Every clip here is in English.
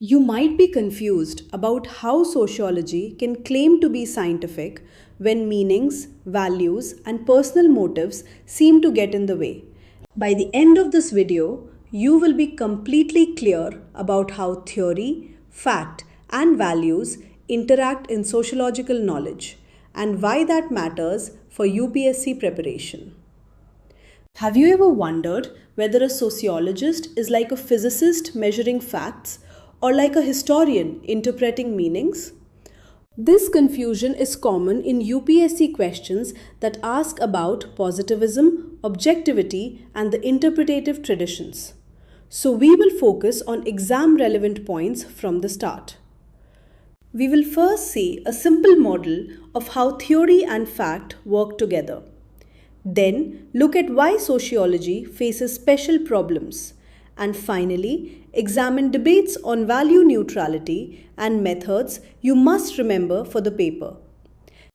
You might be confused about how sociology can claim to be scientific when meanings, values, and personal motives seem to get in the way. By the end of this video, you will be completely clear about how theory, fact, and values interact in sociological knowledge and why that matters for UPSC preparation. Have you ever wondered whether a sociologist is like a physicist measuring facts or like a historian interpreting meanings? This confusion is common in UPSC questions that ask about positivism, objectivity, and the interpretative traditions. So we will focus on exam relevant points from the start. We will first see a simple model of how theory and fact work together. Then look at why sociology faces special problems. And finally, examine debates on value neutrality and methods you must remember for the paper.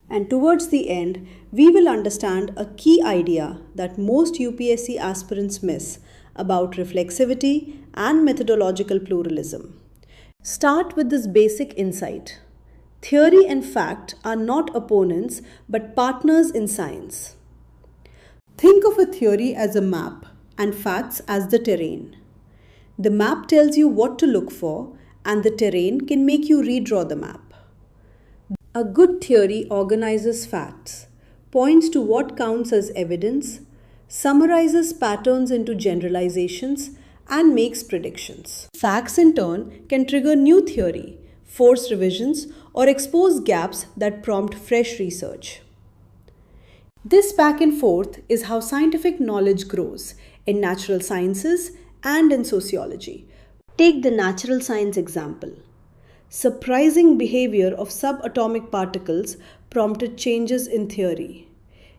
And towards the end, we will understand a key idea that most UPSC aspirants miss about reflexivity and methodological pluralism. Start with this basic insight. Theory and fact are not opponents but partners in science. Think of a theory as a map and facts as the terrain. The map tells you what to look for, and the terrain can make you redraw the map. A good theory organizes facts, points to what counts as evidence, summarizes patterns into generalizations, and makes predictions. Facts, in turn, can trigger new theory, force revisions, or expose gaps that prompt fresh research. This back and forth is how scientific knowledge grows in natural sciences and in sociology. Take the natural science example. Surprising behavior of subatomic particles prompted changes in theory.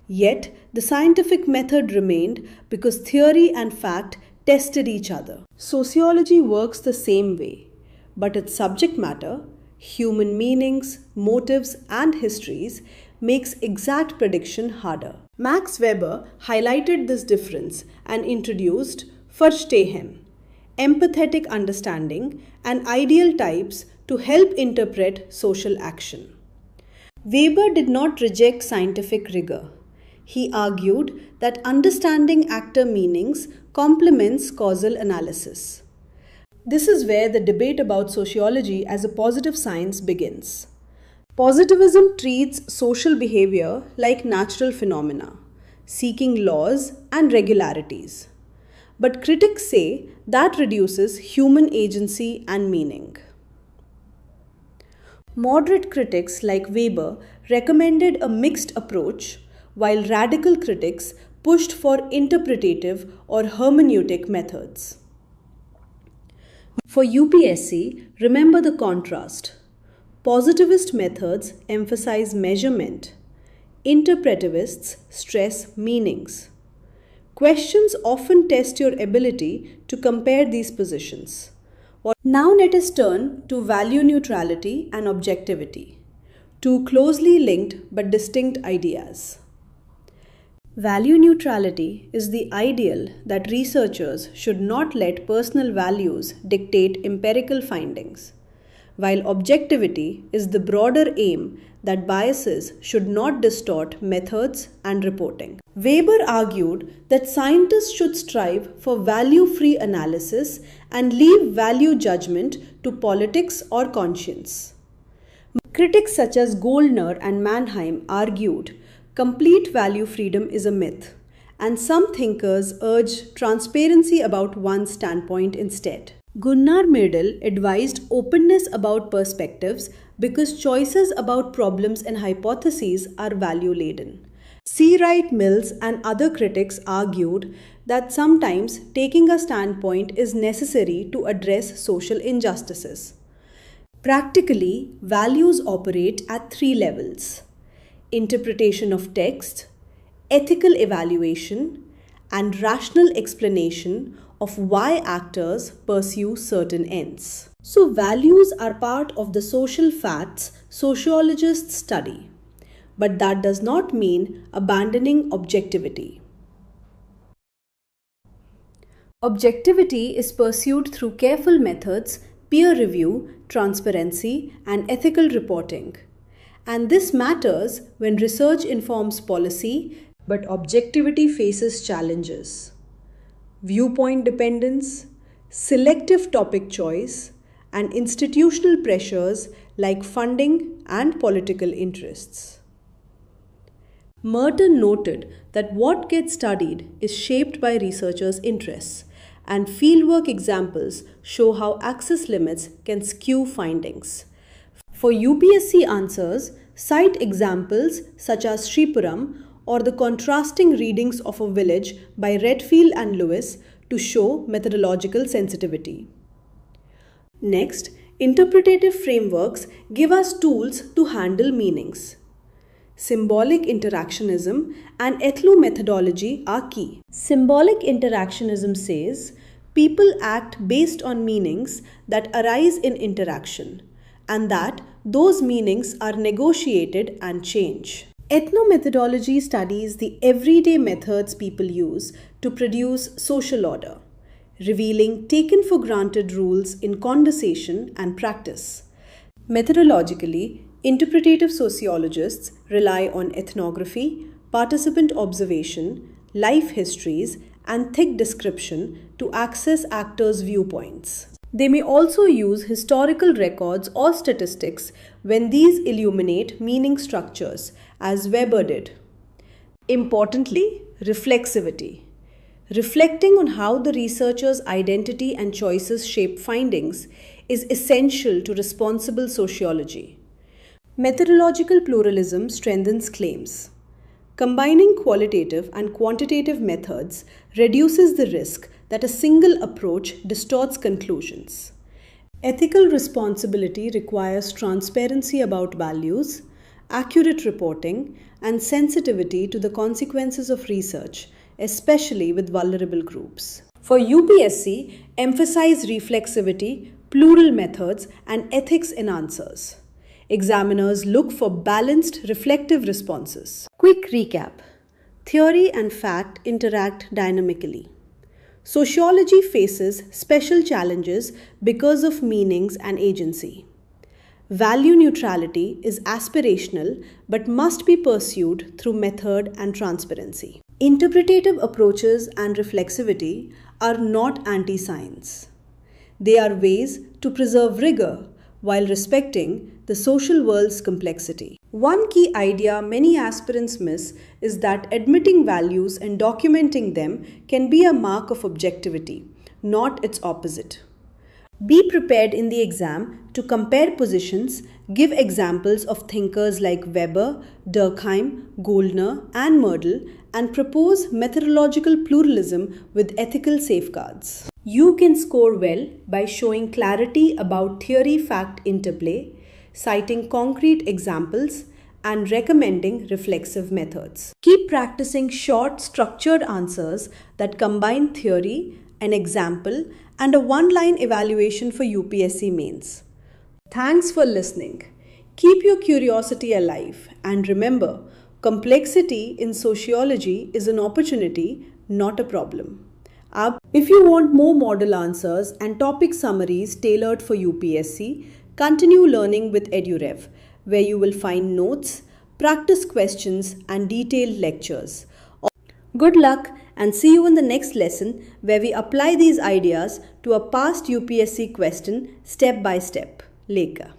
Yet, the scientific method remained because theory and fact tested each other. Sociology works the same way, but its subject matter, human meanings, motives, and histories, makes exact prediction harder. Max Weber highlighted this difference and introduced Verstehen, empathetic understanding, and ideal types to help interpret social action. Weber did not reject scientific rigor. He argued that understanding actor meanings complements causal analysis. This is where the debate about sociology as a positive science begins. Positivism treats social behavior like natural phenomena, seeking laws and regularities. But critics say that reduces human agency and meaning. Moderate critics like Weber recommended a mixed approach, while radical critics pushed for interpretative or hermeneutic methods. For UPSC, remember the contrast. Positivist methods emphasize measurement. Interpretivists stress meanings. Questions often test your ability to compare these positions. Now let us turn to value neutrality and objectivity, two closely linked but distinct ideas. Value neutrality is the ideal that researchers should not let personal values dictate empirical findings, while objectivity is the broader aim that biases should not distort methods and reporting. Weber argued that scientists should strive for value-free analysis and leave value judgment to politics or conscience. Critics such as Goldner and Mannheim argued complete value freedom is a myth, and some thinkers urge transparency about one's standpoint instead. Gunnar Myrdal advised openness about perspectives because choices about problems and hypotheses are value-laden. C. Wright Mills and other critics argued that sometimes taking a standpoint is necessary to address social injustices. Practically, values operate at three levels: interpretation of text, ethical evaluation, and rational explanation of why actors pursue certain ends. So values are part of the social facts sociologists study, but that does not mean abandoning objectivity. Objectivity is pursued through careful methods, peer review, transparency, and ethical reporting. And this matters when research informs policy, but objectivity faces challenges. Viewpoint dependence, selective topic choice, and institutional pressures like funding and political interests. Merton noted that what gets studied is shaped by researchers' interests, and fieldwork examples show how access limits can skew findings. For UPSC answers, cite examples such as Sripuram or the contrasting readings of a village by Redfield and Lewis to show methodological sensitivity. Next, interpretative frameworks give us tools to handle meanings. Symbolic interactionism and ethnomethodology are key. Symbolic interactionism says people act based on meanings that arise in interaction, and that those meanings are negotiated and change. Ethnomethodology studies the everyday methods people use to produce social order, revealing taken for granted rules in conversation and practice. Methodologically, interpretative sociologists rely on ethnography, participant observation, life histories, and thick description to access actors' viewpoints. They may also use historical records or statistics when these illuminate meaning structures, as Weber did. Importantly, reflexivity. Reflecting on how the researcher's identity and choices shape findings is essential to responsible sociology. Methodological pluralism strengthens claims. Combining qualitative and quantitative methods reduces the risk that a single approach distorts conclusions. Ethical responsibility requires transparency about values, accurate reporting, and sensitivity to the consequences of research, especially with vulnerable groups. For UPSC, emphasize reflexivity, plural methods, and ethics in answers. Examiners look for balanced, reflective responses. Quick recap. Theory and fact interact dynamically. Sociology faces special challenges because of meanings and agency. Value neutrality is aspirational but must be pursued through method and transparency. Interpretative approaches and reflexivity are not anti-science. They are ways to preserve rigor while respecting the social world's complexity. One key idea many aspirants miss is that admitting values and documenting them can be a mark of objectivity, not its opposite. Be prepared in the exam to compare positions, give examples of thinkers like Weber, Durkheim, Goldner, and Merdel, and propose methodological pluralism with ethical safeguards. You can score well by showing clarity about theory-fact interplay, citing concrete examples, and recommending reflexive methods. Keep practicing short, structured answers that combine theory, an example, and a one-line evaluation for UPSC Mains. Thanks for listening. Keep your curiosity alive, and remember, complexity in sociology is an opportunity, not a problem. If you want more model answers and topic summaries tailored for UPSC, continue learning with EduRev, where you will find notes, practice questions, and detailed lectures. Good luck and see you in the next lesson where we apply these ideas to a past UPSC question step by step. Lekha.